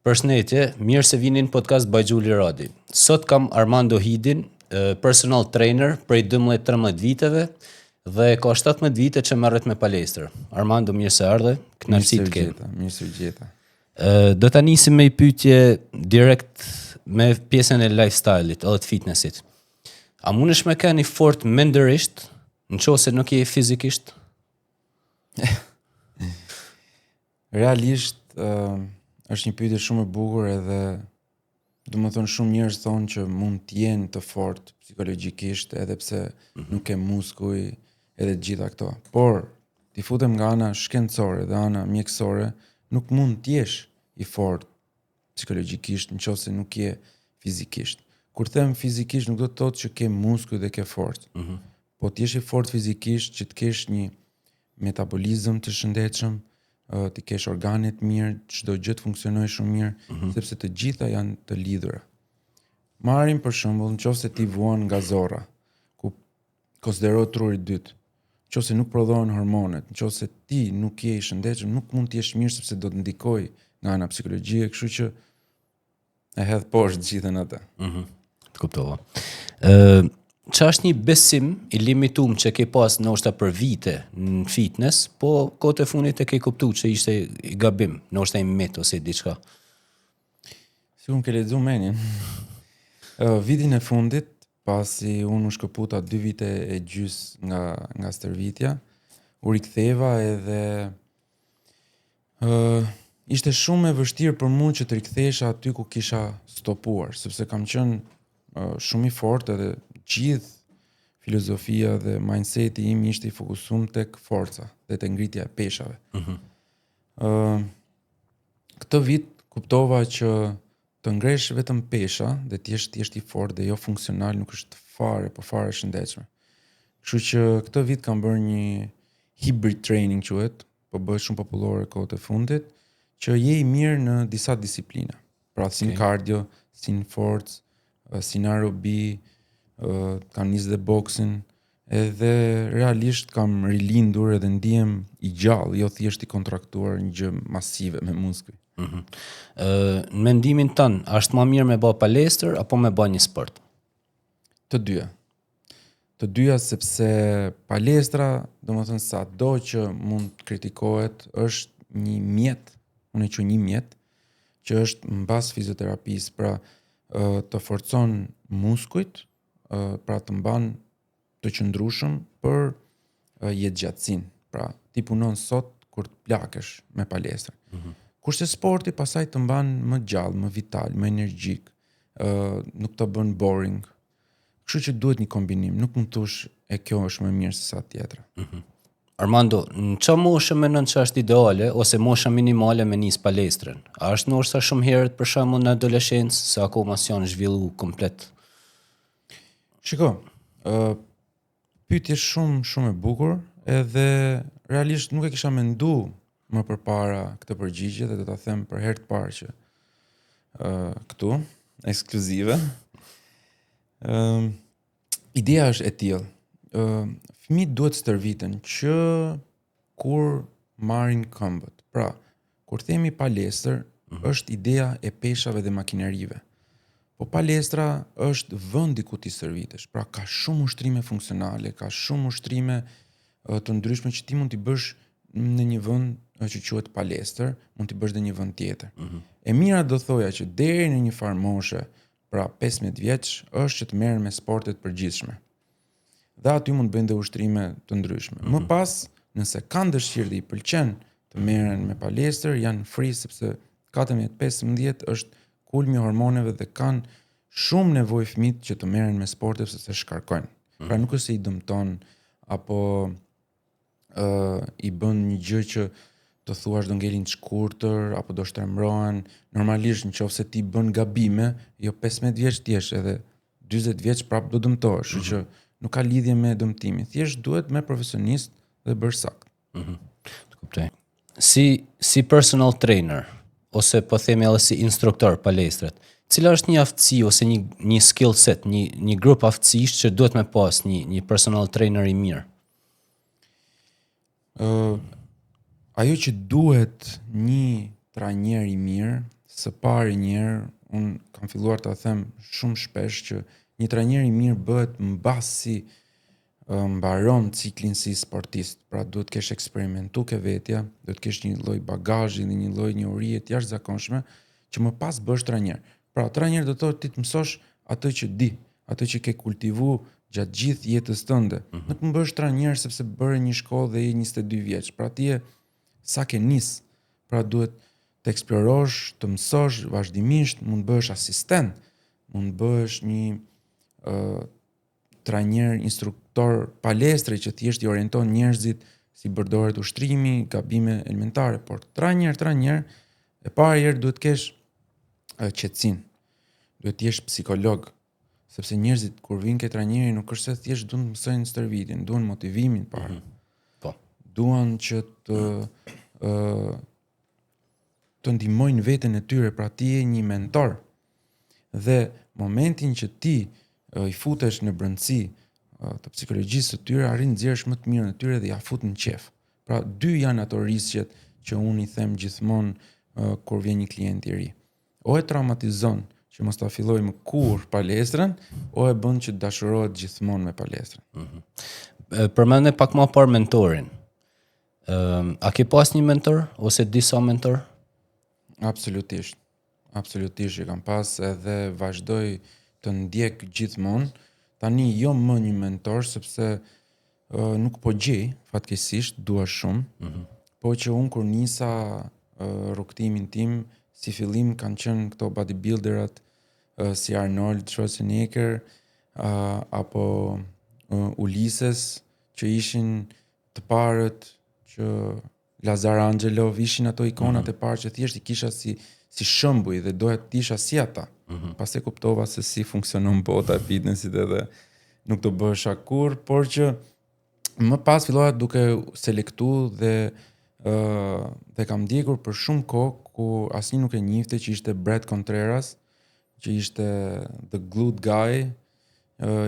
Përshëndetje, mirë se vini në podcast by Gjuli Radi. Sot kam Armando Hidin, personal trainer prej 12-13 viteve dhe ka 17 vite që merret me palestër. Armando, mirë se ardhe, kënaqësi të kem. Mirë se gjeta. Do ta nisim me një pyetje direkt me pjesën e lifestyle-it, edhe të fitnessit. A mundesh me keni fort mendërisht, nëse nuk je fizikisht? Realisht është një pyetje shumë e bukur edhe domethënë shumë njerëz thonë që mund të jenë të fortë psikologjikisht edhe pse nuk ke muskuj edhe të gjitha këto. Por ti futem nga ana shkencore dhe ana mjekësore, nuk mund të jesh i fortë psikologjikisht nëse nuk je fizikisht. Kur them fizikisht nuk do të thotë që ke muskuj dhe ke forcë. Po të jesh i fortë fizikisht që të kesh një metabolizëm të shëndetshëm, të kesh organet mirë, çdo gjë të funksionojë shumë mirë, sepse të gjitha janë të lidhura. Marrim për shembull, nëse ti vuan nga zorra, ku konsiderohet truri i dytë, nëse nuk prodhohen hormonet, nëse ti nuk je i shëndetshëm, nuk mund të jesh mirë sepse do të ndikojë nga ana psikologjike, kështu që e hedh poshtë gjithën atë. Të kuptova. Qa është një besim i limituar që ke pas ndoshta për vite në fitness, po kohët e fundit e ke kuptuar që ishte i gabim, ndoshta i mit ose diçka? Sigur ke lexuar menin. Vitin e fundit, pasi unë u shkëputa 2 vite e gjys nga stërvitja, u riktheva edhe ishte shumë e vështirë për mua që të rikthehesha aty ku kisha stopuar, sepse kam qenë shumë i fortë edhe gjithë filozofia dhe mindseti im ishte i fokusuar tek forca dhe tek ngritja e peshave. Këtë vit kuptova që të ngresh vetëm pesha dhe të jesh i fortë dhe jo funksional nuk është fare shëndetshme. Kështu që këtë vit kam bërë një hybrid training quhet, po bëhet shumë popullore kohët e fundit, që je i mirë në disa disiplina. Pra si në cardio, si në forcë, si në aerobi, kam nisë dhe boksin, edhe realisht kam rilindur edhe ndihem i gjallë, jo thjesht i kontraktuar një gjë masive me muskuj. Në mendimin tënd, është më mirë me bë palestër apo me bë një sport? Të dyja. Të dyja sepse palestra, domethënë sado që mund të kritikohet, është një mjet, unë e quaj një mjet, që është mbas fizioterapisë, pra të forcon muskujt, pra të mban të qëndrueshëm për jetëgjatësinë. Pra ti punon sot kur të plakesh me palestër. Kurse sporti pasaj të mban më gjallë, më vital, më energjik, nuk të bën boring. Kështu që duhet një kombinim, nuk mund të thosh e kjo është më mirë se sa tjetra. Armando, në çfarë moshë mendon që është ideale ose mosha minimale me nis palestrën? A është ndoshta shumë herët për shembull në adoleshencë se akoma s'janë zhvilluar komplet? Shiko, pyetje shumë e bukur, edhe realisht nuk e kisha menduar më përpara këtë përgjigje dhe do ta them për herë të parë që këtu ekskluzive. Ideja është e tillë. Fëmijët duhet stërviten që kur marrin këmbët. Pra, kur themi palestër, është ideja e peshave dhe makinerive. Po palestra është vendi ku ti stërvitesh. Pra ka shumë ushtrime funksionale, ka shumë ushtrime të ndryshme që ti mund t'i bësh në një vend që quhet palestër, mund t'i bësh në një vend tjetër. E mira do thoja që deri në një farë moshe, pra 15 vjeç, është që të merren me sportet përgjithshme. Dhe aty mund të bëjnë dhe ushtrime të ndryshme. Më pas, nëse kanë dëshirë dhe i pëlqen të merren me palestër, janë free sepse 14-15 është kulmi i hormoneve dhe kanë shumë nevojë fëmijët që të merren me sporte sepse shkarkojnë. Pra nuk është se i dëmton apo i bën një gjë që të thuash do ngelin të shkurtër apo do shtrembrohen. Normalisht nëse ti bën gabime, jo 15 vjeç ti je edhe 40 vjeç prap do dëmtohesh, kështu që nuk ka lidhje me dëmtimin. Thjesht duhet me profesionist dhe bërë sakt. Të kuptoj. Si personal trainer ose po themi edhe si instruktor palestrat, cila është një aftësi ose një skill set, një grup aftësish që duhet me pas një personal trainer i mirë? Ajo që duhet një trajner i mirë, së pari njerë, unë kam filluar ta them shumë shpesh që një trajner i mirë bëhet mbasi mbaron ciklin si sportist. Pra duhet kesh eksperimentu ke vetja, duhet kesh një lloj bagazhi dhe një lloj njohurie të jashtëzakonshme që më pas bësh trajner. Pra trajner do të thotë ti të mësosh atë që di, atë që ke kultivu gjatë gjithë jetës tënde. Nuk më bësh trajner sepse bëre një shkollë dhe je 22 vjeç. Pra ti je sa ke nis. Pra duhet të eksplorosh, të mësosh vazhdimisht, mund bëhesh asistent, mund bëhesh një trajner, instruktor palestre që thjesht i orienton njerëzit si përdoret ushtrimi, gabime elementare, por trajner e parë herë duhet kesh qetësinë. Duhet të jesh psikolog, sepse njerëzit kur vinë ke trajneri nuk është se thjesht duan të mësojnë stërvitjen, duan motivimin parë. Po. Duan që të ndihmojnë veten e tyre, pra ti je një mentor. Dhe momentin që ti i futesh në brendësi të psikologjisë së tyre, arrin nxjerrësh më të mirën e tyre dhe ja fut në qef. Pra dy janë ato rrisqet që unë i them gjithmonë kur vjen një klient i ri. O e traumatizon që mos ta filloj më kur palestrën, o e bën që të dashurohet gjithmonë me palestrën. Përmendë pak më parë mentorin. A ke pas një mentor ose disa mentor? Absolutisht. Absolutisht që kam pas edhe vazhdoj të ndjek gjithmonë. Tani jo më një mentor sepse nuk po gjej, fatkeqësisht dua shumë. Po që unë kur nisa rrugtimin tim, si fillim kanë qenë këto bodybuilderat si Arnold Schwarzenegger apo Ulises që ishin të parët, që Lazar Angelov ishin ato ikonat e parë që thjesht i kisha si shembuj dhe doja të isha si ata. Pas e kuptova se si funksionon bota e fitnessit edhe nuk do bësha kur, por që më pas fillova duke selektu dhe kam ndjekur për shumë kohë ku asnjë nuk e njihte, që ishte Brett Contreras, që ishte the glute guy,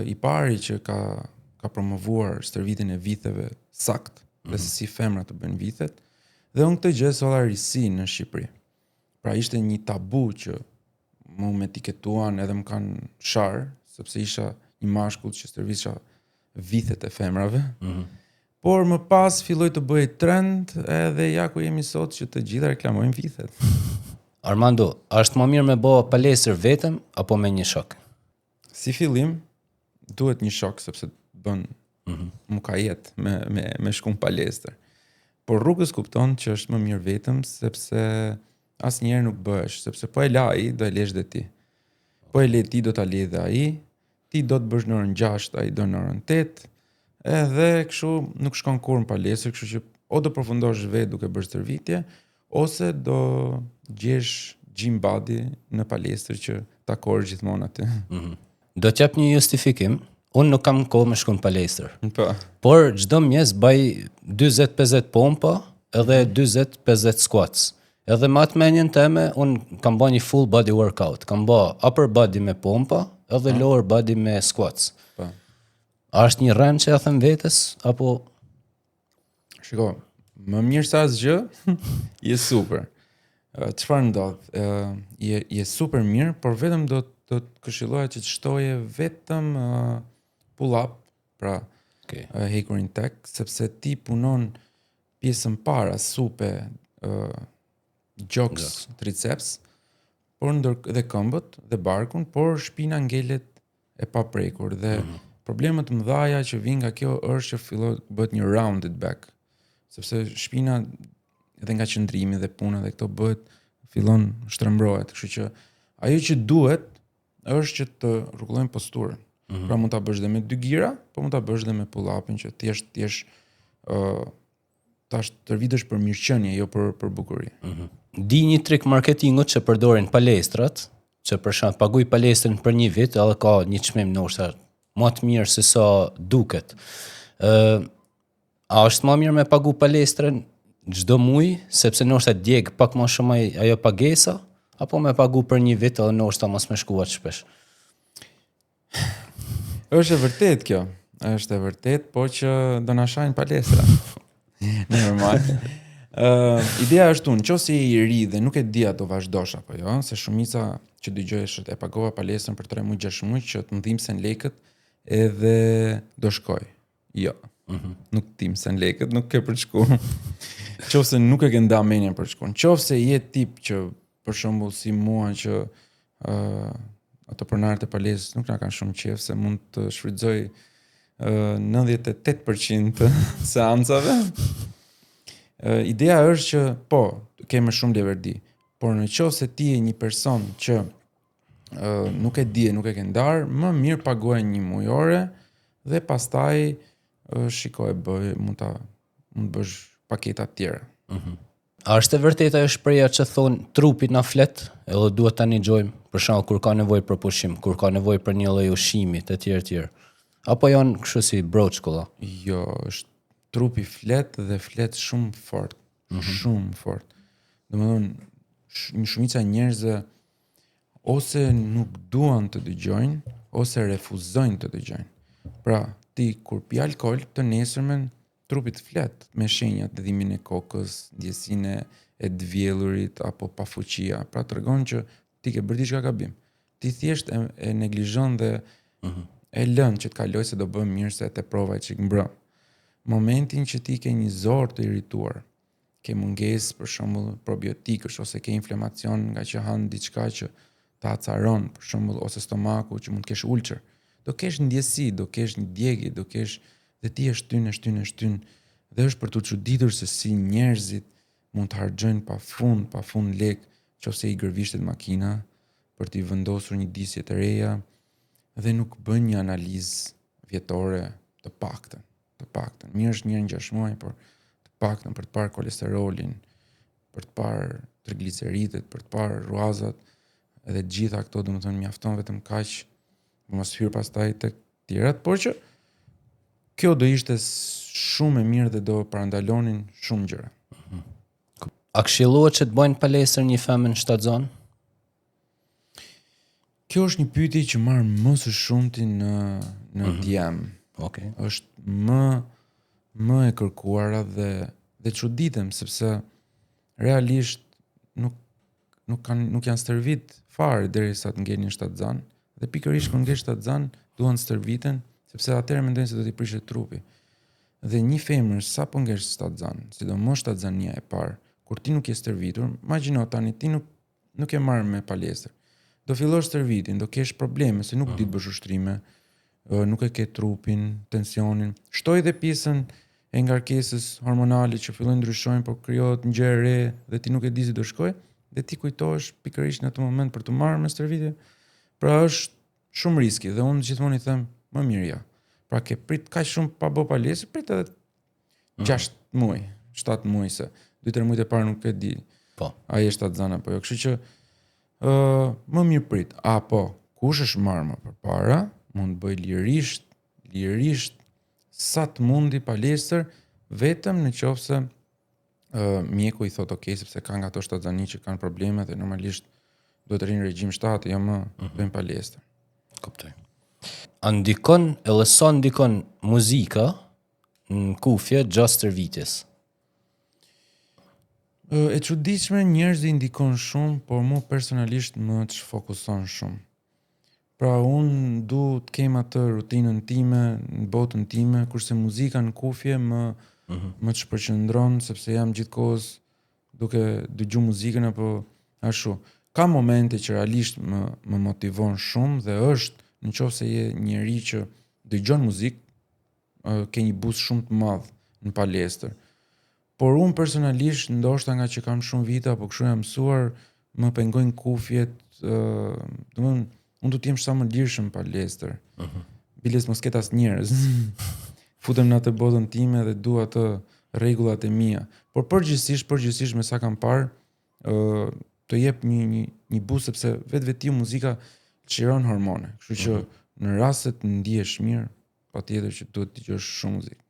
i pari që ka promovuar stërvitjen e vitheve sakt, dhe se si femra të bëjnë vithet, dhe unë këtë gjë solla risi në Shqipëri. Pra ishte një tabu që mu me etiketuan edhe më kanë sharë, sepse isha një mashkull që stërvisha vithet e femrave, por më pas filloi të bëj trend edhe ja ku jemi sot që të gjitha reklamojnë vithet. Armando, është më mirë me bë palestër vetëm apo me një shok? Si fillim, duhet një shok, sepse bën më ka jetë me shku në palestër. Por rrugës kupton që është më mirë vetëm, sepse asnjëherë nuk bëhesh, sepse po e la ai, do e lesh dhe ti. Po e le ti, do ta le dhe ai. Ti do të bësh në orën 6, ai do në orën 8. Edhe kështu nuk shkon kurrë në palestër, kështu që o do përfundosh vetë duke bërë stërvitje, ose do gjesh gym body në palestër që takosh gjithmonë aty. Do të jap një justifikim. Unë nuk kam kohë me shku në palestër. Po. Por çdo mëngjes baj 40-50 pompa edhe 40-50 squats. Edhe me atë menjen teme, unë kam bë një full body workout. Kam bë upper body me pompa edhe lower body me squats. Po. A është një rend që ja them vetes apo Shiko, më mirë se asgjë, je super. Çfarë ndodh? Je super mirë, por vetëm do të këshilloja që të shtoje vetëm pull-up, pra hekurin tek, sepse ti punon pjesën para, supe, gjoks, triceps, por dhe këmbët dhe barkun, por shpina ngelet e paprekur dhe problemet më dhaja që vijnë nga kjo është që fillon bëhet një rounded back, sepse shpina edhe nga qëndrimi dhe puna dhe këto fillon shtrembrohet, kështu që ajo që duhet është që të rregullojmë posturën. Pra mund ta bësh dhe me 2 gira, po mund ta bësh dhe me pull-upin që thjesht tash tërvitesh për mirëqenie, jo për bukuri. Di një trik marketingut që përdorin palestrat, që për shembull paguaj palestrën për një vit, edhe ka një çmim ndoshta më të mirë se sa duket. A është më mirë me pagu palestrën çdo muaj, sepse ndoshta djeg pak më shumë ajo pagesa, apo me pagu për një vit edhe ndoshta mos më shkuat shpesh? Është e vërtet kjo. Është e vërtet, po që do na shajnë palestra. Normal. Ideja është unë, nëse je i ri dhe nuk e di do vazhdosh apo jo, se shumica që dëgjoj është e pagova palestrën për 3 muaj, 6 muaj që të më dhimbsen lekët edhe do shkoj. Jo. Nuk dhimbsen lekët, nuk ke për të shkuar. Qofse nuk e ke nda menjen për të shkuar. Qofse je tip që për shembull si mua që ato pronarët e palestrës nuk na kanë shumë qejf se mund të shfrytëzoj 98% të seancave. Ideja është që po, ke më shumë leverdi, por në qoftë se ti je një person që nuk e di, nuk e ke ndar, më mirë paguaj 1 mujore dhe pastaj shikoj bëj mund të bësh paketa të tjera. A është e vërtetë ajo shpreha që thon trupi na flet, edhe duhet ta nixojmë, për shembull kur ka nevojë për pushim, kur ka nevojë për një lloj ushqimi të tjerë. Apo janë kështu si broçkolla? Jo, është trupi flet dhe flet shumë fort, shumë fort. Domethënë shumica njerëzve ose nuk duan të dëgjojnë ose refuzojnë të dëgjojnë. Pra, ti kur pi alkool të nesërmen trupi të flet me shenjat, dhimbjen e kokës, ndjesinë e dvjellurit apo pafuqia. Pra tregon që ti ke bërë diçka gabim. Ti thjesht e neglizhon dhe e lën që të kaloj se do bëm mirë se te prova çik mbrëm. Momentin që ti ke një zor të irrituar, ke mungesë për shembull probiotikësh ose ke inflamacion nga që han diçka që ta acaron, për shembull ose stomaku që mund të kesh ulcer, do kesh ndjesi, do kesh një djegje, do kesh dhe ti e shtyn dhe është për të çuditur se si njerëzit mund të harxojnë pafund lek, nëse i gërvishtet makina për t'i vendosur një disje të reja dhe nuk bën një analizë vjetore të paktën. Mirë është 1-6 muaj, por të paktën për të parë kolesterolin, për të parë trigliceridet, për të parë ruazat, edhe gjitha këto domethënë mjafton vetëm kaq, mos hyr pastaj tek tjerat, por që kjo do ishte shumë e mirë dhe do parandalonin shumë gjëra. A këshillohet që të bëjnë palestër një femën shtatzon? Kjo është një pyetje që marr më së shumti në DM. Okay. Është më e kërkuara dhe çuditem sepse realisht nuk janë stërvit fare derisa të ngelin shtatzan dhe pikërisht kur ngel shtatzan duan stërviten sepse atëherë mendojnë se do t'i prishet trupi. Dhe një femër sa po ngel shtatzan, sidomos shtatzania e parë, kur ti nuk je stërvitur, imagjino tani ti nuk e marr me palestër. Do fillosh stërvitin, do kesh probleme se nuk di të bësh ushtrime, nuk e ke trupin, tensionin. Shtoj dhe pjesën e ngarkesës hormonale që fillojnë ndryshojnë, por krijohet një gjë e re dhe ti nuk e di si do shkojë dhe ti kujtohesh pikërisht në atë moment për të marrë me stërvitje. Pra është shumë riski dhe unë gjithmonë i them më mirë ja. Pra ke prit kaq shumë pa bë palestër, prit edhe 6 muaj, 7 muaj se 2-3 muaj e parë nuk e di. Po. Ai është shtatzan apo jo. Kështu që më mirë prit. Apo kush është marrë më përpara, mund të bëj lirisht sa të mundi palestër, vetëm në qofse mjeku i thot okay, sepse ka nga ato shtatzani që kanë probleme dhe normalisht duhet të rinë regjim 7, jo më bëjmë palestër. Kuptoj. A ndikon edhe sa ndikon muzika në kufje gjatë stërvitjes? E çuditshme, njerëzit ndikon shumë, por mua personalisht më të fokuson shumë. Pra unë du të kem atë rutinën time, në botën time, kurse muzika në kufje më të shpërqendron sepse jam gjithkohës duke dëgjuar muzikën apo ashtu. Ka momente që realisht më motivon shumë dhe është nëse je njeri që dëgjon muzikë, ke një boost shumë të madh në palestër. Por unë personalisht, ndoshta nga që kam shumë vite apo kështu jam mësuar, më pengojnë kufjet, domethënë unë do të jem sa më lirshëm palestër. Biles mos ket as njerëz. Futem në atë botën time dhe dua atë rregullat e mia. Por përgjithsisht me sa kam parë, të jep një boost sepse vetveti muzika çliron hormone. Kështu që në rast se të ndihesh mirë, patjetër që duhet të dëgjosh shumë muzikë.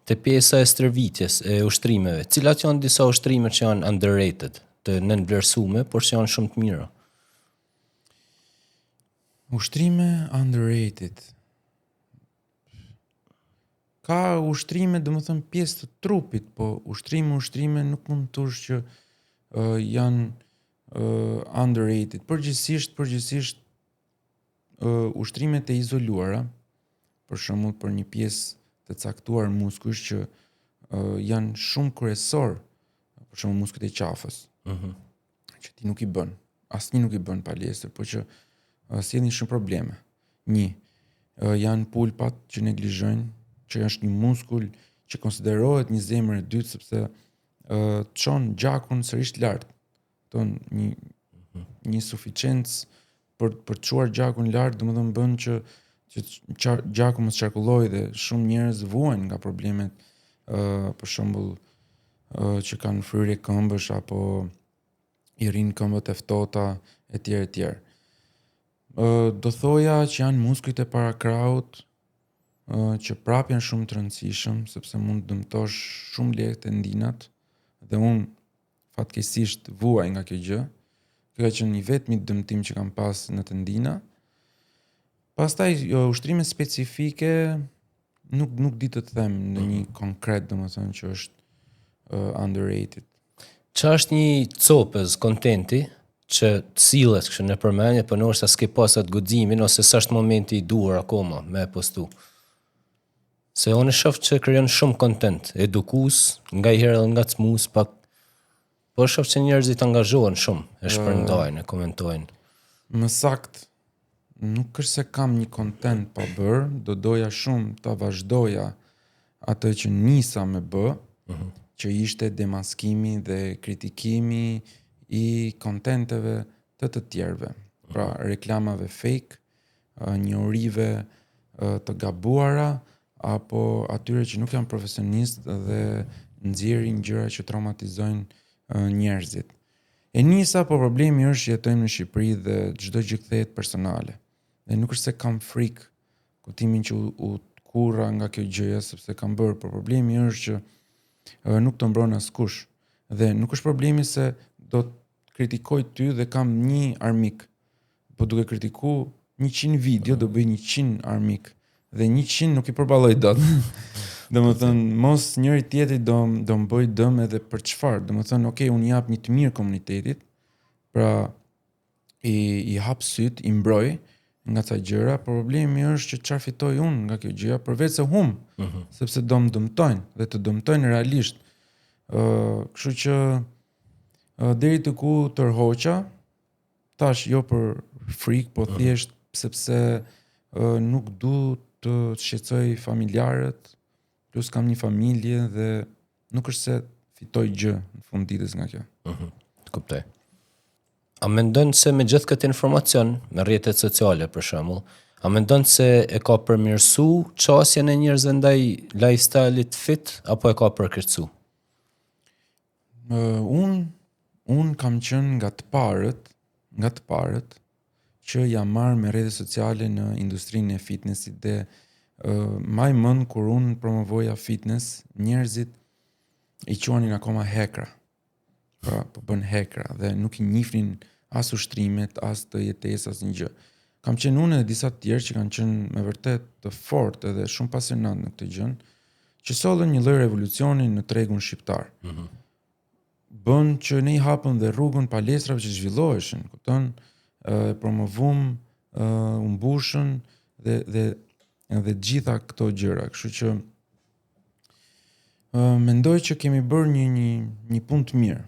Te pjesa e stërvitjes, e ushtrimeve, cilat janë disa ushtrime që janë underrated, të nënvlerësume, por që janë shumë të mira? Ushtrime underrated. ka ushtrime, domethënë pjesë të trupit, po ushtrime nuk mund të thush që janë underrated. Përgjithsisht ushtrimet e izoluara, për shembull për një pjesë të caktuar muskujsh që janë shumë kryesor, për shembull muskujt e qafës, që ti nuk i bën, asnjë nuk i bën palestër, por që sjellin shumë probleme. Janë pulpat që neglizhojnë, që është një muskull që konsiderohet një zemër e dytë sepse çon gjakun sërish lart. Ton një suficiencë për të çuar gjakun lart, domethënë bën që gjaku mos qarkullojë dhe shumë njerëz vuajnë nga problemet për shembull që kanë fryrje këmbësh apo i rrin këmbët e ftohta etj. Do thoja që janë muskujt e parakrahut që prap janë shumë të rëndësishëm sepse mund të dëmtosh shumë lehtë tendinat dhe unë fatkeqësisht vuaj nga kjo gjë. Kjo ka qenë një vetmi dëmtim që kam pas në tendina. Pastaj ushtrime specifike nuk di të them në një konkret, domethënë që është underrated. Qa është një copës kontenti që të sillet kështu në përmendje, po ndoshta s'ke pas atë guximin ose s'është momenti i duhur akoma me postu. Se unë shoh që krijon shumë kontent, edukues, ngajherë edhe ngacmues, pak po shoh që njerëzit angazhohen shumë, e shpërndajnë, e komentojnë. Më sakt, nuk është se kam një kontent pa bërë, do doja shumë ta vazhdoja atë që nisa me bë, që ishte demaskimi dhe kritikimi i kontenteve të tjerëve. Pra reklamave fake, njohurive të gabuara, apo atyre që nuk janë profesionist dhe nxjerrin gjëra që traumatizojnë njerëzit. E nisa, po problemi është jetojmë në Shqipëri dhe çdo gjë kthehet personale. Dhe nuk është se kam frikë kutimin që u kurra nga kjo gjëja sepse kam bërë, por problemi është që nuk të mbron askush. Dhe nuk është problemi se do të kritikoj ty dhe kam një armik, po duke kritikuar 100 video do bëj 100 armik. Dhe 100 nuk i përballoj dot. Domethënë mos njëri tjetrit do më bëj dëm edhe për çfarë? Domethënë, okay, unë jap një të mirë komunitetit, pra i hap syt, i mbroj nga ca gjëra, por problemi është që çfarë fitoj unë nga kjo gjëja përveç se sepse do më dëmtojnë dhe të dëmtojnë realisht. Kështu që deri te ku tërhoqa, tash jo për frikë, po thjesht sepse nuk du të shqetësoj familjarët, plus kam një familje dhe nuk është se fitoj gjë në fund ditës nga kjo. Të kuptoj. A mendon se me gjithë këtë informacion, me rrjetet sociale për shembull, a mendon se e ka përmirësu qasjen e njerëzve ndaj lifestyle-it fit apo e ka përkeqësu? Unë kam qenë nga të parët që jam marrë me rrjetet sociale në industrinë e fitnessit dhe maj mend kur unë promovoja fitness, njerëzit i quanin akoma hekra. Pra, po bën hekra dhe nuk i njihnin as ushtrimet, as të jetesës, as një gjë. Kam qenë unë edhe disa të tjerë që kanë qenë me vërtet të fortë edhe shumë pasionant në këtë gjë, që sollën një lloj revolucioni në tregun shqiptar. Bën që ne i hapëm dhe rrugën palestrave që zhvilloheshin, kupton? Promovum, u mbushën dhe gjitha këto gjëra. Kështu që mendoj që kemi bërë një punë të mirë.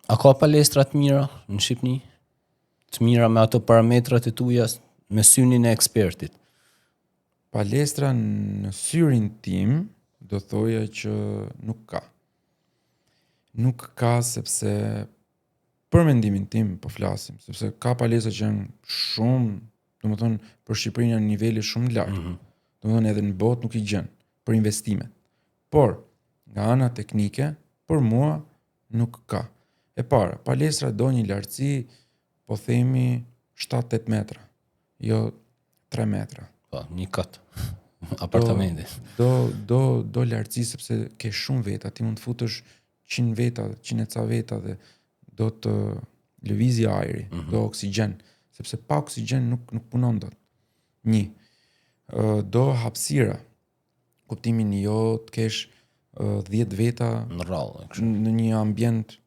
A ka palestra të mira në Shqipëri? Të mira me ato parametrat e tuja me synin e ekspertit? Palestra në syrin tim do thoja që nuk ka. Nuk ka sepse për mendimin tim po flasim, sepse ka palestra që janë shumë, domethënë për Shqipërinë janë nivele shumë lartë. Domethënë edhe në botë nuk i gjen për investimet. Por nga ana teknike, për mua nuk ka. E para, palestra do një lartësi, po themi 7-8 metra, jo 3 metra. Po, një kat apartamenti. Do lartësi sepse ke shumë veta, ti mund të futësh 100 veta, 100 e ca veta dhe do të lëvizë ajri, do oksigjen, sepse pa oksigjen nuk punon dot. do hapësira. Kuptimin jo të kesh 10 veta Në rrallë, kështu. në një ambient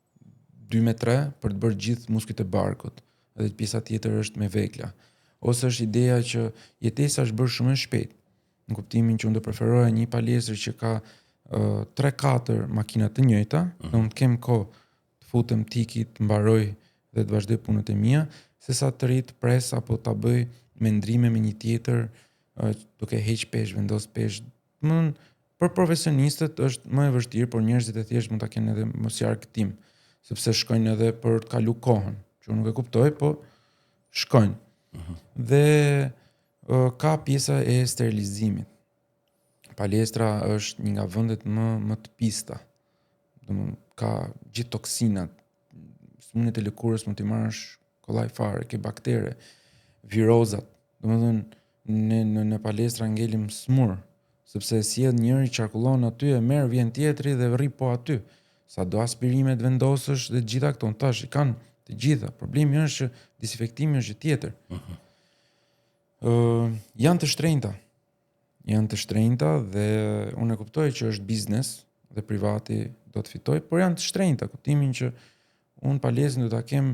2-3 për të bërë gjithë muskujt e barkut, edhe pjesa tjetër është me vegla. Ose është ideja që jetesa është bërë shumë e shpejt, në kuptimin që unë do preferoja një palestër që ka 3-4 makina të njëjta, do të kem kohë të futem tikit, të mbaroj dhe të vazhdoj punët e mia, sesa të rrit pres apo ta bëj me ndrime me një tjetër, duke heq pesh, vendos pesh. Për profesionistët është më e vështirë, por njerëzit e thjesht mund ta kenë edhe mos i argëtim, sepse shkojnë edhe për të kalu kohën, që unë nuk e kuptoj, po shkojnë. Dhe ka pjesa e sterilizimit. Palestra është një nga vendet më të pista. Domethënë ka gjithë toksinat, sëmundjet e lëkurës mund t'i marrësh kollaj fare, ke baktere, virozat. Domethënë në palestra ngelim smur, sepse sjell njëri qarkullon aty, e merr, vjen tjetri dhe rri po aty. Sa do aspirime të vendosësh dhe gjitha këto tash i kanë të gjitha. Problemi është që disinfektimi është tjetër. Janë të shtrenjta. Janë të shtrenjta dhe unë e kuptoj që është biznes dhe privati do të fitoj, por janë të shtrenjta, kuptimin që unë palestrën do ta kem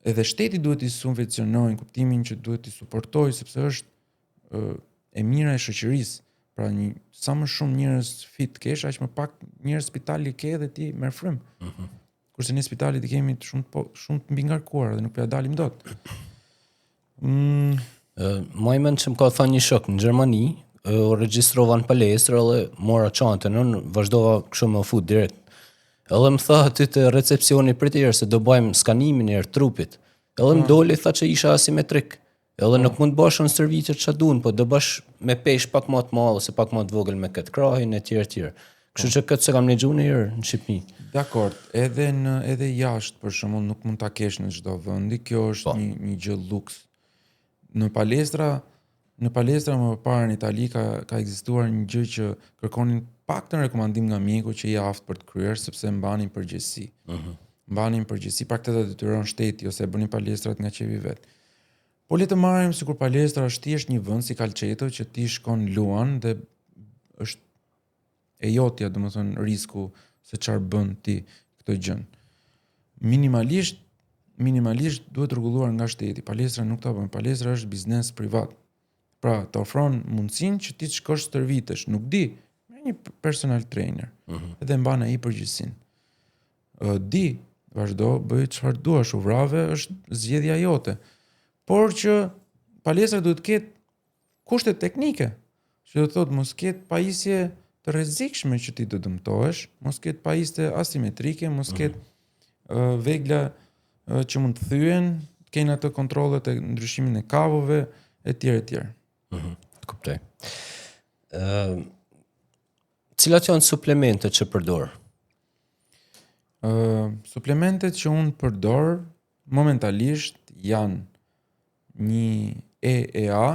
edhe shteti duhet i subvencionojë, kuptimin që duhet i suportoj sepse është e mira e shoqërisë. Pra sa më shumë njerëz fit kesh, aq më pak njerëz spitali ke dhe ti merr frym. Kurse në spitalit i kemi shumë të mbingarkuar dhe nuk po ja dalim dot. Më i mend që më ka thënë një shok në Gjermani, u regjistrova në palestër dhe mora çantën, unë vazhdova kështu me u fut direkt. Edhe më tha aty te recepcioni për të se do bëjmë skanimin e trupit. Edhe më doli tha që isha asimetrik. Edhe nuk mund të bësh në stërvitje ç'a duan, po do bësh me pesh pak më të madh ose pak më të vogël me këtë krahin e tjerë. Kështu që këtë se kam lexuar një herë në Shqipëri. Dakor, edhe jashtë për shembull nuk mund ta kesh në çdo vendi, kjo është një gjë luks. Në palestra më parë në Itali ka ekzistuar një gjë që kërkonin paktën rekomandim nga mjeku që i aftë për të kryer sepse mbanin përgjegjësi. Mbanin përgjegjësi, pra këtë do detyron shteti ose bënin palestrat nga qefi vet. Po le të marrim sikur palestra është thjesht një vend si Calceto që ti shkon luan dhe është e jotja, domethënë risku se çfarë bën ti këtë gjë. Minimalisht duhet rregulluar nga shteti. Palestra nuk ta bën. Palestra është biznes privat. Pra, të ofron mundësinë që ti të shkosh stërvitesh, nuk di, me një personal trainer. Edhe mban ai përgjegjësinë. Di, vazhdo, bëj çfarë duash, uvrave është zgjedhja jote. Por që palestra duhet të ketë kushte teknike, që do të thotë mos ketë pajisje të rrezikshme që ti të dëmtohesh, mos ketë pajisje asimetrike, mos ketë vegla që mund të thyen, të kenë ato kontrollet e ndryshimin e kavove etj. Kuptoj. Cilat janë suplementet që përdor? Suplementet që unë përdor momentalisht janë një EAA,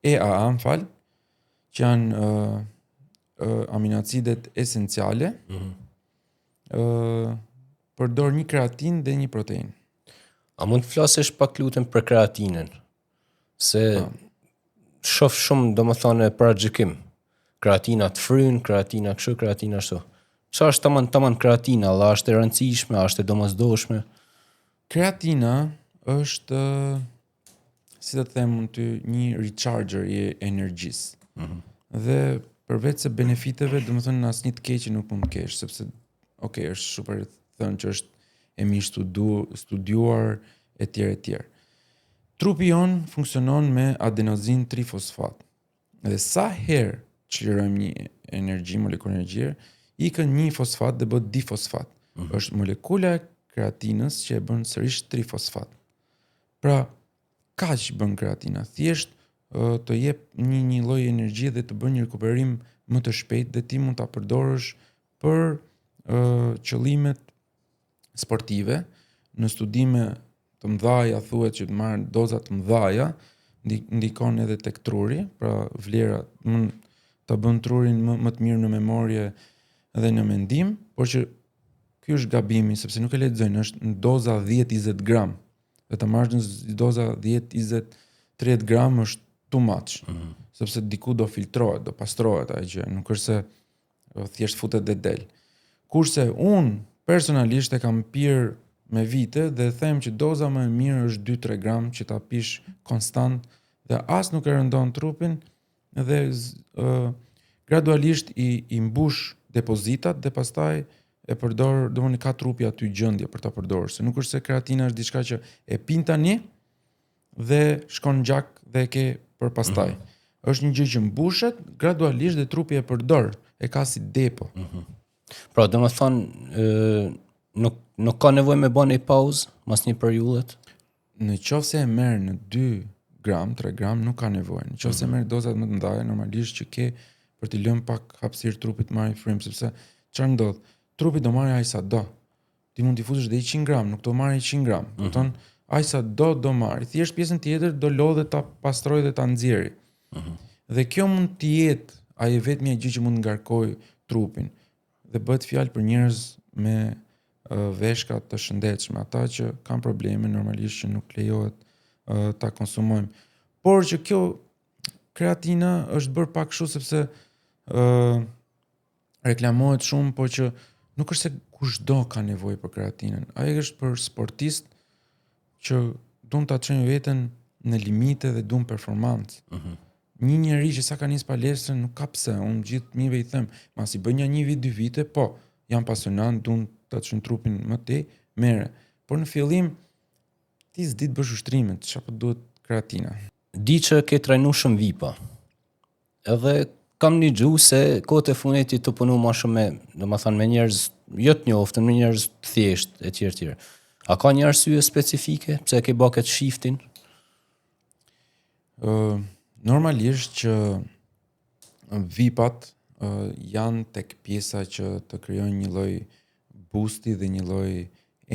që janë aminoacidet esenciale, përdor një kreatin dhe një protein. A mund të flasësh pak lutem për kreatinën? Se shoh shumë domethënë para gjykim. Kreatina të fryn, kreatina kështu, kreatina ashtu. Çfarë është tamam kreatina? A është e rëndësishme, a është e domosdoshme? Kreatina është, si të them ty, një recharger i energjisë. Dhe përveç se benefiteve, domethënë asnjë të keqe nuk mund të kesh, sepse është super thënë që është e mirë studiuar etj. Trupi jon funksionon me adenozin trifosfat. Dhe sa herë çlirojmë një energji, molekul energjie, ikën një fosfat dhe bëhet difosfat. Është molekula e kreatinës që e bën sërish trifosfat. Pra, kaq bën kreatina, thjesht të jep një lloj energjie dhe të bën një rikuperim më të shpejtë dhe ti mund ta përdorësh për qëllimet sportive. Në studime të mëdha thuhet që të marrë doza të mëdha ndikon edhe tek truri, pra vlera mund të bën trurin më të mirë në memorie dhe në mendim, por që ky është gabimi sepse nuk e lexojnë, është në doza 10-20 gram. Dhe të marrësh në doza 10-20 30 gram është too much, sepse diku do filtrohet, do pastrohet ajo gjë, nuk është se thjesht futet dhe del. Kurse unë personalisht e kam pirë me vite dhe them që doza më e mirë është 2-3 gram që ta pish konstant dhe as nuk e rëndon trupin dhe gradualisht i mbush depozitat dhe pastaj e përdor, domethënë ka trupi aty gjendje për ta përdorur, se nuk është se kreatina është diçka që e pin tani dhe shkon gjak dhe e ke për pastaj. Është një gjë që mbushet gradualisht dhe trupi e përdor, e ka si depo. Pra, do më thonë, nuk ka nevojë me bën një pauzë mas një periudhet? Në qoftë se e merr në 2 gram, 3 gram nuk ka nevojë. Në qoftë se merr dozat më të mëdha, normalisht që ke për t'i lënë pak hapësirë trupit marrë frym, sepse çfarë ndodh? Trupi do marrë aq sa do. Ti mund t'i futesh dhe 100 gram, nuk do marrë 100 gram. Kupton? Aq sa do marrë. Thjesht pjesën tjetër do lodhet ta pastrojë dhe ta nxjerrë. Dhe kjo mund të jetë ajo vetmja gjë që mund ngarkoj trupin. Dhe bëhet fjalë për njerëz me veshka të shëndetshme, ata që kanë probleme normalisht që nuk lejohet ta konsumojmë. Por që kjo kreatina është bërë pak kështu sepse reklamohet shumë, por që nuk është se kushdo ka nevojë për kreatinën. Ajo është për sportist që duan ta çojnë veten në limite dhe duan performancë. Një njeri që sa ka nis palestrën nuk ka pse, unë gjithë fëmijëve i them, masi bën një vit, 2 vite, po, janë pasionant, duan ta çojnë trupin më tej, merre. Por në fillim ti s'di të bësh ushtrimet, çfarë duhet kreatina. Di që ke trajnu shumë vipa. Edhe kam një gjuhë se kohët e fundit të punu ma shumë me, domethënë me njerëz jo të njoftën, me njerëz të thjesht e tjerë. A ka një arsye specifike pse ke bërë këtë shiftin? Normalisht që vipat janë tek pjesa që të krijojnë një lloj boosti dhe një lloj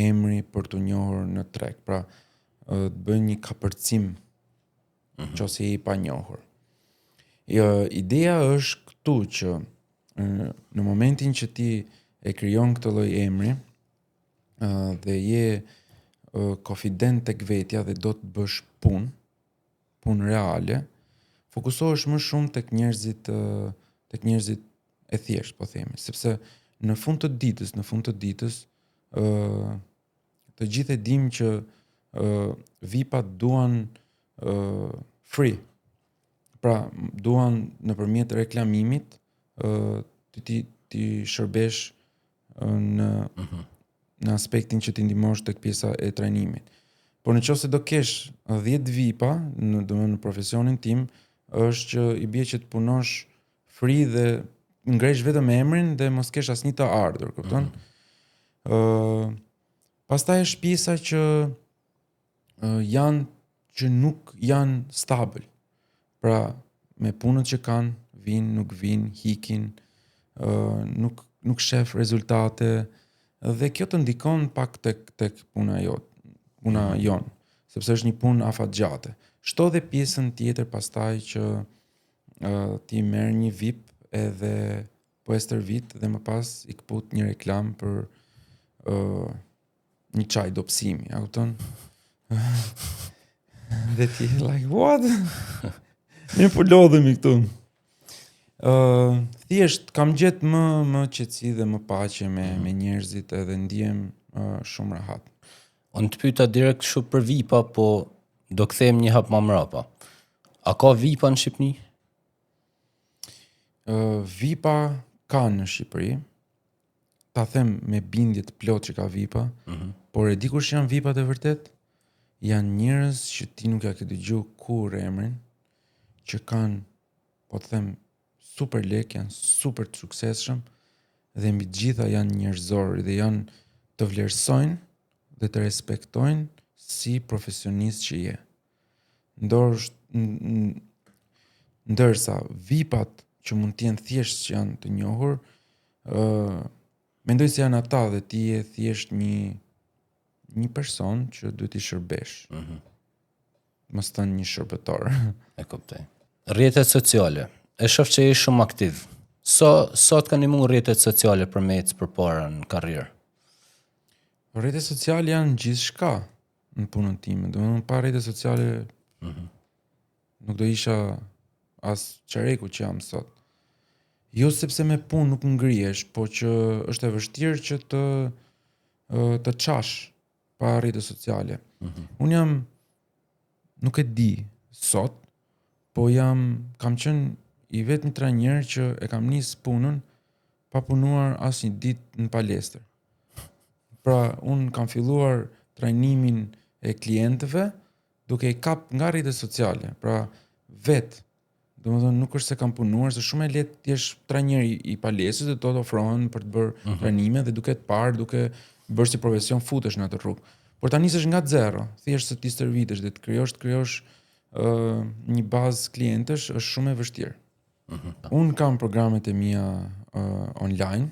emri për të njohur në treg. Pra, të bëjnë një kapërcim nëse je i panjohur. Ideja është këtu që në momentin që ti e krijon këtë lloj emri dhe je konfident tek vetja dhe do të bësh punë reale, fokusohesh më shumë tek njerëzit e thjesht, po themi, sepse në fund të ditës të gjithë e dim që vipat duan free. Pra, duan nëpërmjet reklamimit ti shërbesh në aspektin që ti ndihmosh tek pjesa e trajnimit. Por nëse do kesh 10 vipa, në profesionin tim, është që i bie që të punosh free dhe ngresh vetëm emrin dhe mos kesh asnjë të ardhur, kupton? Pastaj është pjesa që nuk janë stabil. Pra, me punët që kanë, vinë, nuk vinë, hikin, nuk shef rezultate, dhe kjo të ndikon pak tek puna jon, sepse është një punë afatgjate. Shto dhe pjesën tjetër pastaj që ti merr një vip edhe po e stërvit dhe më pas i kput një reklam për një çaj dobësimi, a kupton? Dhe ti like what? Ne po lodhemi këtu. Thjesht kam gjetë më qetësi dhe më paqe me njerëzit edhe ndihem shumë rahat. Unë të pyeta direkt shumë për vipa, po do kthehem një hap më mrapa. A ka vipa në Shqipëri? Vipa ka në Shqipëri. Ta them me bindje të plot që ka vipa, por e di kush janë vipat e vërtet? Janë njerëz që ti nuk ja ke dëgjuar kurrë emrin, që kanë, po të them, super lek, janë super të suksesshëm dhe mbi të gjitha janë njerëzorë dhe janë të vlerësojnë dhe të respektojnë si profesionist që je. Ndërsa vipat që mund të jenë thjesht që janë të njohur, mendoj se janë ata dhe ti je thjesht një person që duhet i shërbesh. Mos thënë një shërbëtor. E kuptoj. Rrjetet sociale. E shoh që je shumë aktiv. Sot kanë ndihmuar rrjetet sociale për me ecë përpara në karrierë? Rrjetet sociale janë gjithçka në punën time. Domethënë pa rrjete sociale nuk do isha as çareku që jam sot. Jo sepse me punë nuk ngrihesh, po që është e vështirë që të qash pa rrjete sociale. Unë jam, nuk e di sot, po kam qenë i vetmi trajner që e kam nis punën pa punuar asnjë ditë në palestër. Pra, unë kam filluar trajnimin e klientëve duke i kap nga rrjetet sociale. Pra, domethënë nuk është se kam punuar, se shumë e lehtë ti je trajner i palestrës dhe të ofrohen për të bërë trajnime dhe duke të parë, duke bërë si profesion futesh në atë rrugë. Por ta nisësh nga zero, thjesht se ti stërvitesh dhe të krijosh një bazë klientësh është shumë e vështirë. Unë kam programet e mia online,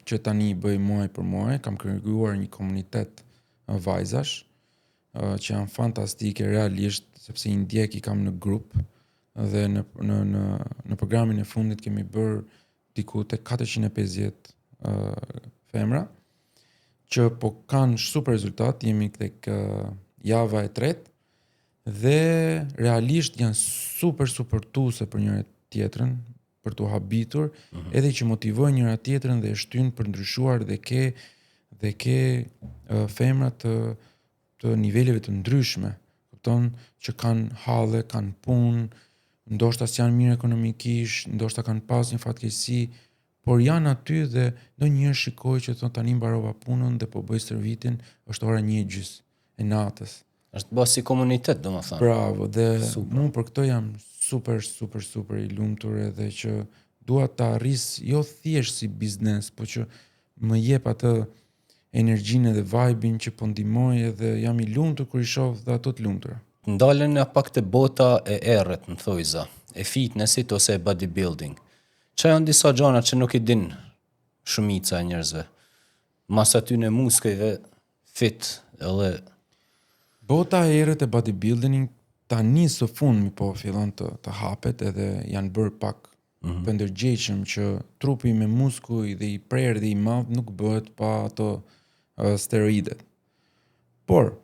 që tani bëj muaj për muaj, kam krijuar një komunitet vajzash që janë fantastike realisht, sepse i ndjek, i kam në grup dhe në programin e fundit kemi bërë diku te 450 femra që po kanë super rezultat, jemi tek java e tretë dhe realisht janë super tuese për njëra tjetrën, për t'u habitur, edhe që motivojnë njëra tjetrën dhe e shtyn për ndryshuar dhe ke femra të niveleve të ndryshme, kupton, që kanë halle, kanë punë, ndoshta s'janë mirë ekonomikisht, ndoshta kanë pas një fatkeqësi, por janë aty dhe ndonjëherë shikoj që thon tani mbarova punën dhe po bëj stërvitin, është ora 1:30 e natës. Është bërë si komunitet, domethënë. Bravo, dhe unë për këtë jam super i lumtur edhe që dua ta arris jo thjesht si biznes, po që më jep atë energjinë dhe vibe-in që po ndihmoj edhe jam i lumtur kur i shoh dhe ato të lumtura. Ndalen në pak të bota e errët, në thojza, e fitnessit ose e bodybuilding. Që janë disa gjana që nuk i din shumica e njerëzve. Mas aty në muskujve fit edhe bota e errët e bodybuilding tani së fundmi po fillon të hapet edhe janë bërë pak të ndërgjegjshëm që trupi me muskuj dhe i prerë dhe i madh nuk bëhet pa ato steroidet. Por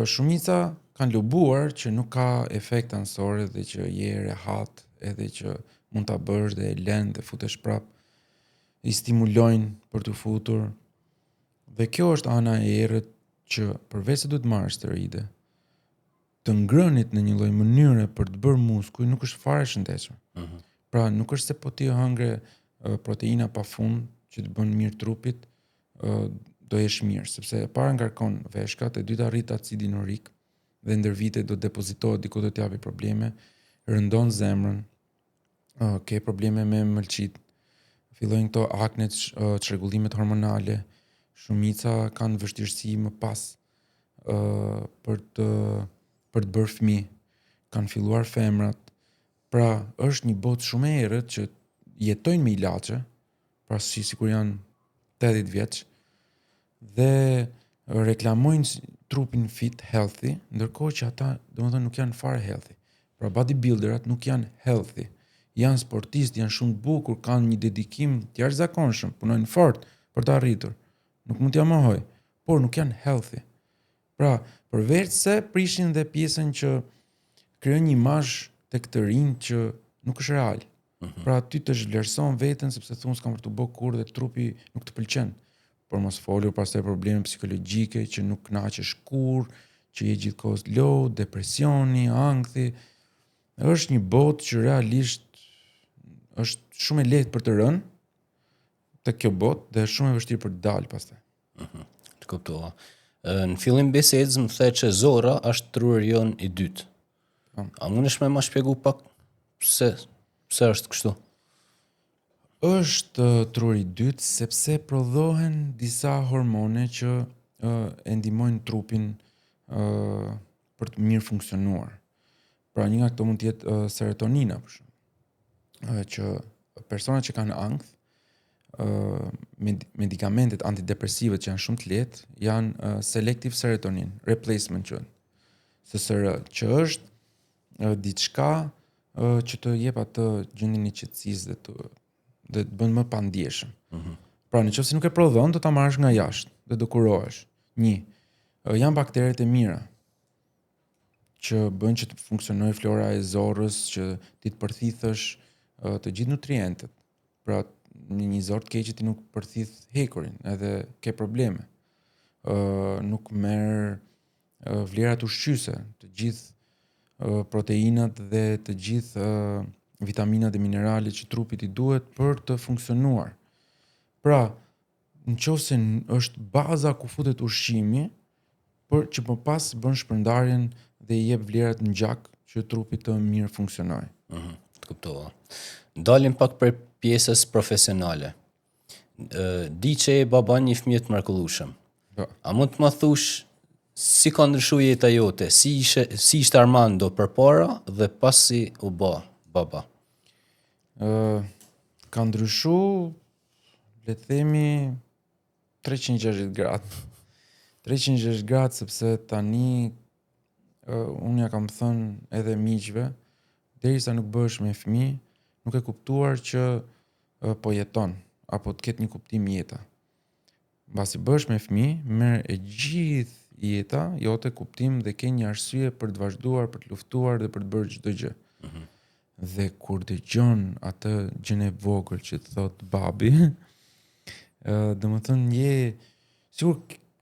shumica kanë lobuar që nuk ka efekt ansore dhe që je rehat edhe që mund ta bësh dhe e lën dhe futesh prap, i stimulojnë për të futur. Dhe kjo është ana e errët që përveç se duhet marrësh steroide, të ngrënit në një lloj mënyre për të bërë muskuj nuk është fare e shëndetshme. Pra nuk është se po ti hëngre proteina pafund që të bën mirë trupit, do jesh mirë, sepse e para ngarkon veshkat, e dyta rrit acidin urik dhe ndër vite do depozitohet diku do t'japi probleme, rëndon zemrën, ke probleme me mëlçit, fillojnë këto aknet, çrregullimet hormonale, shumica kanë vështirësi më pas për të bërë fëmijë, kanë filluar femrat. Pra, është një botë shumë e errët që jetojnë me ilaçe, pra sikur janë 80 vjeç, dhe reklamojnë trupin fit, healthy, ndërkohë që ata domethënë nuk janë fare healthy. Pra bodybuilderat nuk janë healthy. Janë sportistë, janë shumë të bukur, kanë një dedikim të jashtëzakonshëm, punojnë fort për të arritur. Nuk mund t'ja mohoj, por nuk janë healthy. Pra, përveç se prishin dhe pjesën që krijojnë një imazh tek të rinj që nuk është real. Pra ty të zhvlerëson veten sepse thon s'kam për të bërë kur dhe trupi nuk të pëlqen. Por mos folur pastaj probleme psikologjike që nuk kënaqesh kur, që je gjithkohës low, depresioni, ankthi. Është një botë që realisht është shumë e lehtë për të rënë te kjo botë dhe është shumë e vështirë për të dalë pastaj. Të kuptova. Në fillim bisedës më the që Zora është truri jon i dytë. A mundesh më shpjegu pak pse është kështu? Është truri i dytë sepse prodhohen disa hormone që e ndihmojnë trupin për të mirë funksionuar. Pra një nga këto mund të jetë serotonina për shembull. Që personat që kanë ankth, medikamentet antidepresive që janë shumë të lehtë janë selective serotonin replacement SSRI, që është diçka që të jep atë gjendjen e qetësisë dhe të bën më pandjeshëm. Pra nëse nuk e prodhon, do ta marrësh nga jashtë dhe do kurohesh. Janë bakteret e mira që bën që të funksionojë flora e zorrës, që ti të përthithësh të gjithë nutrientët. Pra në një zor të keq ti nuk përthith hekurin, edhe ke probleme. Nuk merr vlerat ushqyese, të gjithë proteinat dhe të gjithë vitaminat dhe mineralet që trupit i duhet për të funksionuar. Pra, nëse është baza ku futet ushqimi, për që më pas bën shpërndarjen dhe i jep vlerat në gjak që trupi të mirë funksionojë. Të kuptova. Dalim pak për pjesës profesionale. Di që e baba një fëmijë të mrekullueshëm. A mund të më thush si ka ndryshuar jeta jote? Si ishte Armando përpara dhe pasi u bë baba? Ka ndryshuar, le të themi 360 gradë. 360 gradë sepse tani unë ja kam thënë edhe miqve, derisa nuk bëhesh me fëmijë, nuk e kuptuar që po jeton apo të ketë një kuptim jeta. Mbasi bëhesh me fëmijë, merr e gjithë jeta jote kuptim dhe ke një arsye për të vazhduar, për të luftuar dhe për të bërë çdo gjë. Dhe kur dëgjon atë gjën e vogël që thot babi, domethënë je sigur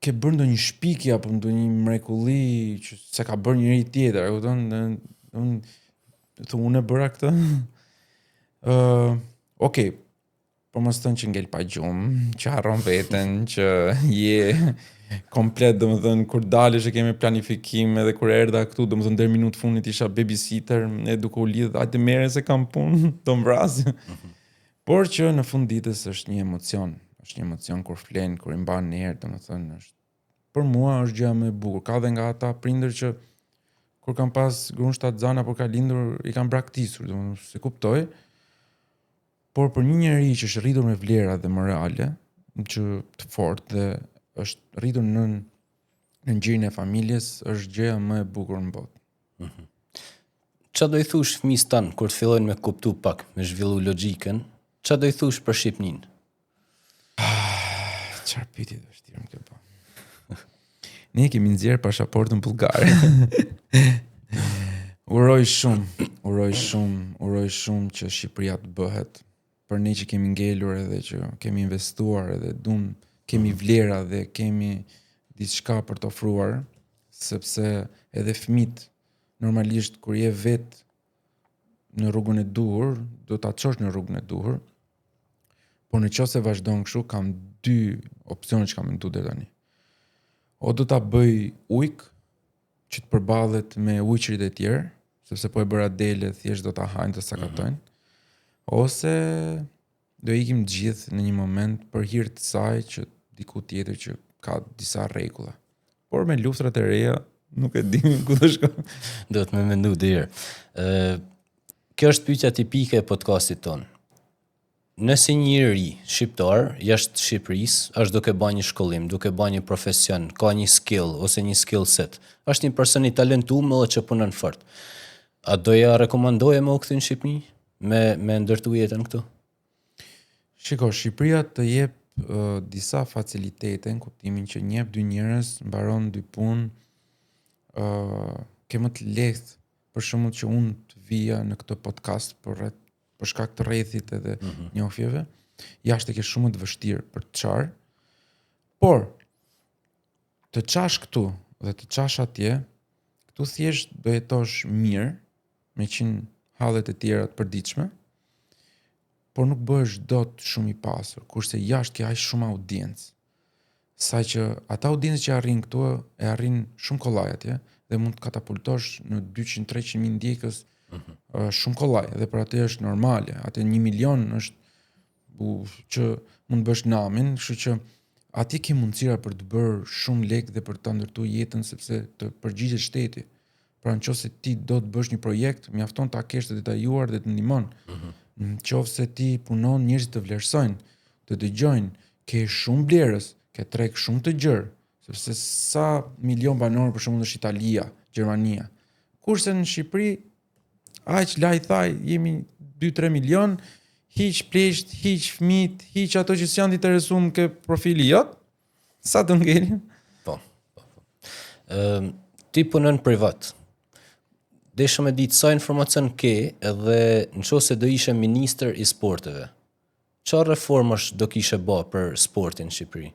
ke bërë ndonjë shpikje apo ndonjë mrekulli që se ka bërë njëri tjetër, e kupton? Unë e bëra këtë. Okej, por mos thënë që ngel pa gjumë, që harron veten, që je komplet, domethënë kur dalësh e kemi planifikim, edhe kur erdha këtu, domethënë deri minutë fundit isha babysitter, e duke u lidh, hajde merre se kam punë, do mbras. Por që në fund ditës është një emocion kur flen, kur i mban herë, domethënë është për mua është gjëja më e bukur. Ka dhe nga ata prindër që kur kanë pas gruan shtatzan apo ka lindur i kanë braktisur, domethënë se kuptoj. Por për një njeri që është rritur me vlera dhe morale, që të fortë dhe është rritur në ngjyrin e familjes, është gjëja më e bukur në botë. Çfarë do i thush fëmijës tan kur të fillojnë me kuptu pak, me zhvillu logjikën? Çfarë do i thush për Shqipninë? Çfarë pyetje të vështirë më ke bë. Ne kemi nxjerr pasaportën bullgare. Uroj shumë që Shqipëria të bëhet. Për ne që kemi ngelur edhe që kemi investuar edhe kemi vlera dhe kemi diçka për të ofruar, sepse edhe fëmit normalisht kur je vet në rrugën e duhur, do ta çosh në rrugën e duhur. Por nëse vazhdon kështu, kam dy opsione që kam menduar deri tani. O do ta bëj ujk që të përballet me ujqrit e tjerë, sepse po e bëra dele, thjesht do ta hajnë të sakatojnë. Ose do ikim të gjithë në një moment për hir të saj që diku tjetër që ka disa rregulla. Por me luftrat e reja nuk e di ku do shkoj. Do të më mendu derë. Kjo është pyetja tipike e podcastit tonë. Nëse një njeri shqiptar jashtë Shqipërisë është duke bërë një shkollim, duke bërë një profesion, ka një skill ose një skill set, është një person i talentuar edhe që punon fort. A doja rekomandoje me u kthy në Shqipëri me ndërtu jetën këtu? Shiko, Shqipëria të jep disa facilitete në kuptimin që njep dy njerëz, mbaron dy punë, ke më të lehtë për shembull që unë të vija në këtë podcast për shkak të rrethit edhe njohjeve, jashtë ke shumë të vështirë për të çar. Por të çash këtu dhe të çash atje, këtu thjesht do jetosh mirë me 100 hallet e tjera të përditshme, por nuk bëhesh dot shumë i pasur, kurse jashtë ke aq shumë audiencë. Sa që ata audiencë që arrin këtu e arrin shumë kollaj atje dhe mund të katapultosh në 200-300 mijë ndjekës shumë kollaj, dhe për atë është normale. Atë 1 milion është që mund të bësh namin, kështu që atje ke mundësira për të bërë shumë lekë dhe për të ndërtuar jetën sepse të përgjigjet shteti. Pra nëse ti do të bësh një projekt, mjafton ta kesh të detajuar dhe të ndihmon. Nëse ti punon, njerëzit të vlerësojnë, të dëgjojnë, ke shumë blerës, ke treg shumë të gjerë, sepse sa milion banor për shembull është Italia, Gjermania. Kurse në Shqipëri, aq laj thaj, jemi 2-3 milion, hiq plesht, hiq fëmijët, hiq ato që s'janë të interesuar ke profili jot, sa të ngelin. Po. Ti punon privat. desha me ditë sa informacion ke edhe nëse do ishe ministër i sporteve. Çfarë reformash do kishe bë për sportin në Shqipëri?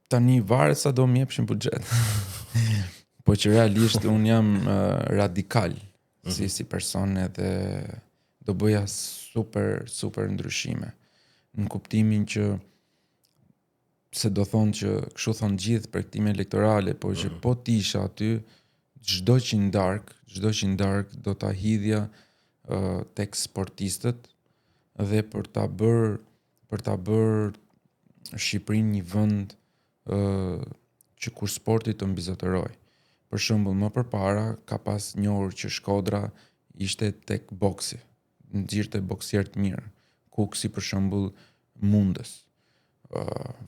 Tani varet sa do më jepshin buxhet. Po që realisht un jam radikal si person edhe do bëja super ndryshime. Në kuptimin që se do thonë që kështu thonë gjithë për këtime elektorale, po që po t'isha aty, çdo që ndark do ta hidhja tek sportistët dhe për ta bër Shqipërinë një vend që kur sporti të mbizotëroj. Për shembull, më përpara ka pas njohur që Shkodra ishte tek boksi, nxirrte boksier të mirë. Kuksi për shembull Mundës.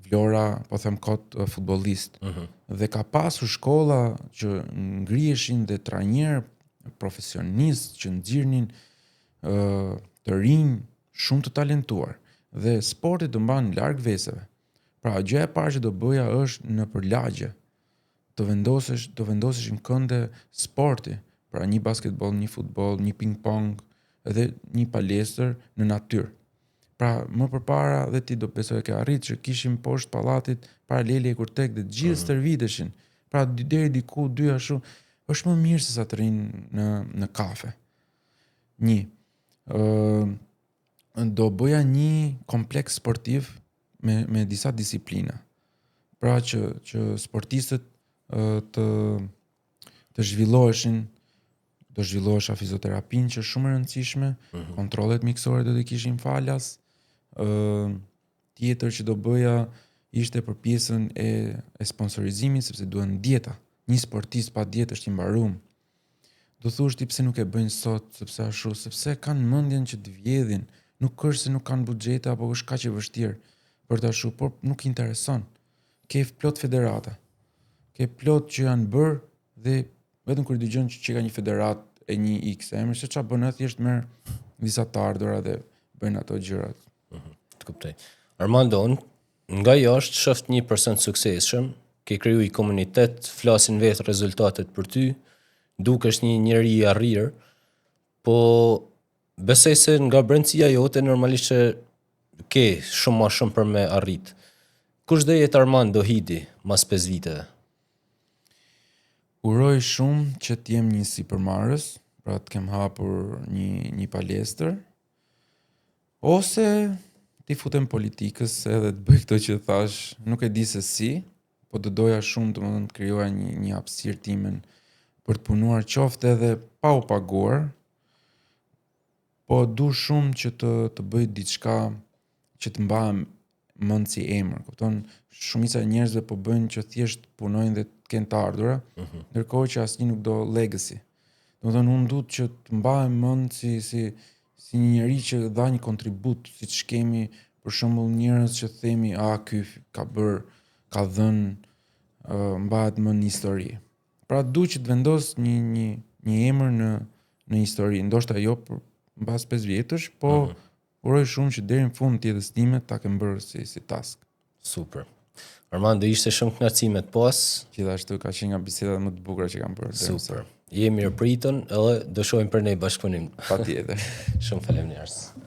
Vlora, po them kot futbollist. Dhe ka pasur shkolla që ngriheshin dhe trajner profesionistë që nxirrnin të rinj shumë të talentuar dhe sporti do mban larg veseve. Pra gjëja e parë që do bëja është në përlagje të vendosësh në kënde sporti, pra një basketbol, një futboll, një ping-pong dhe një palestër në natyrë. Pra më përpara dhe ti do besoj ke arrit që kishim poshtë pallatit paralele kur tek dhe gjithë stërviteshin. Pra deri diku 2 ashtu është më mirë se sa të rinë në kafe. Do bëja një kompleks sportiv me disa disiplina. Pra që sportistët të zhvilloheshin, do zhvillohesha fizioterapinë që është shumë e rëndësishme, kontrollet mjekësore do të kishin falas. Tjetër që do bëja ishte për pjesën e sponsorizimit, sepse duhen dieta. Një sportist pa dietë është i mbaruar. Do thush ti pse nuk e bëjnë sot, sepse kanë mendjen që të vjedhin, nuk është se nuk kanë buxhete apo është kaq e vështirë për ta ashtu, por nuk intereson. Ke plot federata. Ke plot që janë bërë dhe vetëm kur dëgjon që ka një federat e një X emri, se çfarë bën thjesht merr disa të ardhura dhe bëjnë ato gjërat. Të kuptoj. Armando, nga jashtë shoft një person të suksesshëm, ke kriju i komunitet, flasin vetë rezultatet për ty, dukesh një njeri i arrirë, po besoj se nga brendësia jote normalisht që ke shumë ma shumë për me arrit. Kush do jetë Armando Hidi mas 5 viteve? Uroj shumë që t'jem një sipërmarrës, pra të kem hapur një palestër, ose t'i futem politikës edhe të bëj këto që thash, nuk e di se si, po të doja shumë të më të krijoja një hapësirë timen për të punuar qoftë edhe pa u paguar, po du shumë që të bëj diçka që të mbahem mend si emër. Kupton, shumica e njerëzve po bëjnë që thjesht punojnë dhe të kenë të ardhura, ndërkohë që asnjë nuk do legacy. Domethënë unë duhet që të mbahem mend si një njeri që dha një kontribut, siç kemi për shembull njerëz që themi ky ka bër, ka dhënë, mbahet më në histori. Pra duhet që të vendos një emër në histori, ndoshta jo mbas 5 vjetësh, po uroj shumë që deri në fund të jetës time ta kem bërë si task. Super. Armando, ishte shumë kënaqësime të pas. Gjithashtu ka qenë nga bisedat më të bukura që kam bërë. Super. Jemi mirëpritën edhe do shohim për ne bashkëpunim. Patjetër. Shumë faleminderit.